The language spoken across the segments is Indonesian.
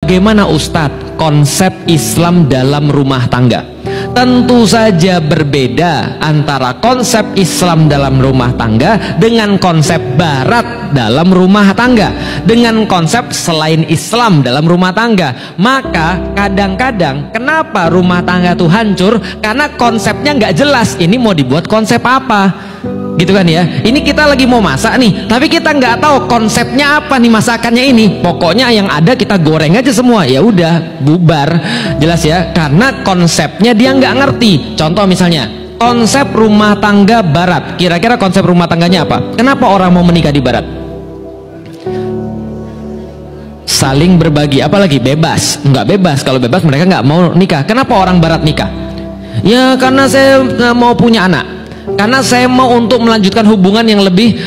Bagaimana Ustadz konsep Islam dalam rumah tangga? Tentu saja berbeda antara konsep Islam dalam rumah tangga dengan konsep Barat dalam rumah tangga, dengan konsep selain Islam dalam rumah tangga. Maka kadang-kadang kenapa rumah tangga tuh hancur? Karena konsepnya nggak jelas. Ini mau dibuat konsep apa? Gitu kan ya. Ini kita lagi mau masak nih, tapi kita nggak tahu konsepnya apa nih masakannya ini. Pokoknya yang ada kita goreng aja semua, ya udah bubar. Jelas ya, karena konsepnya dia nggak ngerti. Contoh misalnya konsep rumah tangga Barat, kira-kira konsep rumah tangganya apa? Kenapa orang mau menikah di Barat? Saling berbagi, apalagi bebas. Nggak bebas. Kalau bebas mereka nggak mau nikah. Kenapa orang Barat nikah? Ya karena saya mau punya anak, karena saya mau untuk melanjutkan hubungan yang lebih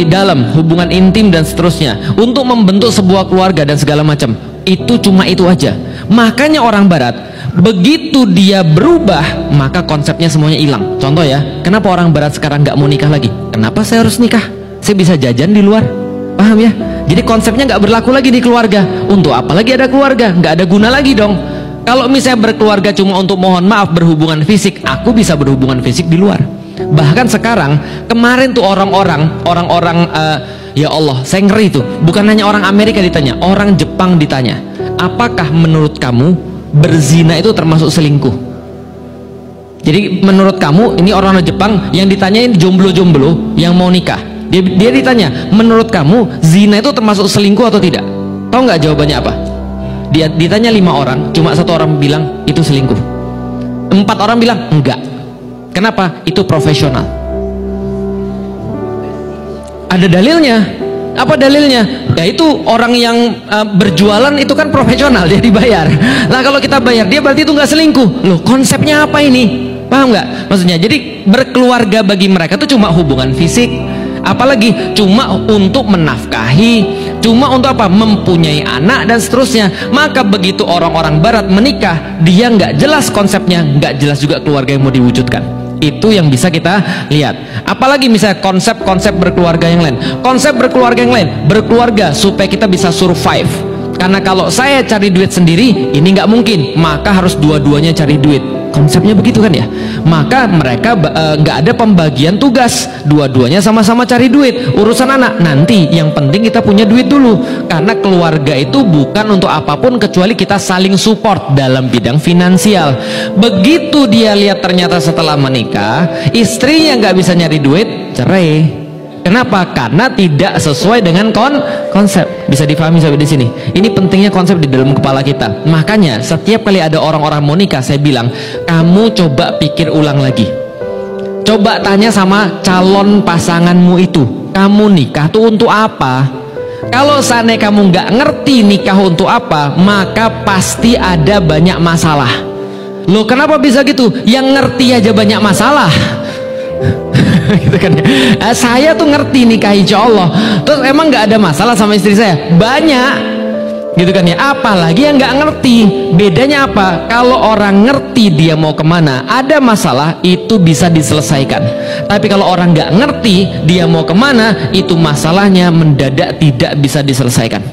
dalam, hubungan intim dan seterusnya, untuk membentuk sebuah keluarga dan segala macam. Itu cuma itu aja. Makanya orang Barat begitu dia berubah, maka konsepnya semuanya hilang. Contoh ya, kenapa orang Barat sekarang nggak mau nikah lagi? Kenapa saya harus nikah? Saya bisa jajan di luar, paham ya? Jadi konsepnya nggak berlaku lagi di keluarga. Untuk apa lagi ada keluarga? Nggak ada guna lagi dong. Kalau misalnya berkeluarga cuma untuk mohon maaf berhubungan fisik, aku bisa berhubungan fisik di luar. Bahkan sekarang, kemarin tuh orang-orang ya Allah, saya ngeri tuh. Bukan hanya orang Amerika ditanya, orang Jepang ditanya, apakah menurut kamu berzina itu termasuk selingkuh? Jadi menurut kamu, ini orang Jepang yang ditanyain jomblo-jomblo yang mau nikah, dia ditanya, menurut kamu zina itu termasuk selingkuh atau tidak? Tahu nggak jawabannya apa? Dia ditanya 5 orang, cuma 1 orang bilang itu selingkuh, 4 orang bilang enggak. Kenapa? Itu profesional. Ada dalilnya. Apa dalilnya? Ya itu orang yang berjualan itu kan profesional, dia dibayar. Nah kalau kita bayar dia berarti itu nggak selingkuh. Loh konsepnya apa ini? Paham nggak? Maksudnya jadi berkeluarga bagi mereka itu cuma hubungan fisik, apalagi cuma untuk menafkahi, cuma untuk apa? Mempunyai anak dan seterusnya. Maka begitu orang-orang Barat menikah, dia nggak jelas konsepnya, nggak jelas juga keluarga yang mau diwujudkan. Itu yang bisa kita lihat. Apalagi misalnya konsep-konsep berkeluarga yang lain. Konsep berkeluarga yang lain, berkeluarga supaya kita bisa survive. Karena kalau saya cari duit sendiri, ini nggak mungkin. Maka harus dua-duanya cari duit. Konsepnya begitu kan ya. Maka mereka nggak ada pembagian tugas, dua-duanya sama-sama cari duit. Urusan anak nanti, yang penting kita punya duit dulu. Karena keluarga itu bukan untuk apapun kecuali kita saling support dalam bidang finansial. Begitu dia lihat ternyata setelah menikah istrinya nggak bisa nyari duit, cerai. Kenapa? Karena tidak sesuai dengan konsep. Bisa difahami sampai di sini. Ini pentingnya konsep di dalam kepala kita. Makanya setiap kali ada orang-orang mau nikah, saya bilang, kamu coba pikir ulang lagi. Coba tanya sama calon pasanganmu itu, kamu nikah tuh untuk apa? Kalau seandainya kamu nggak ngerti nikah untuk apa, maka pasti ada banyak masalah. Loh kenapa bisa gitu? Yang ngerti aja banyak masalah. Gitu kan ya. Saya tuh ngerti nikah insya Allah, terus emang nggak ada masalah sama istri saya? Banyak, gitu kan ya. Apalagi yang nggak ngerti. Bedanya apa? Kalau orang ngerti dia mau kemana, ada masalah itu bisa diselesaikan. Tapi kalau orang nggak ngerti dia mau kemana, itu masalahnya mendadak tidak bisa diselesaikan.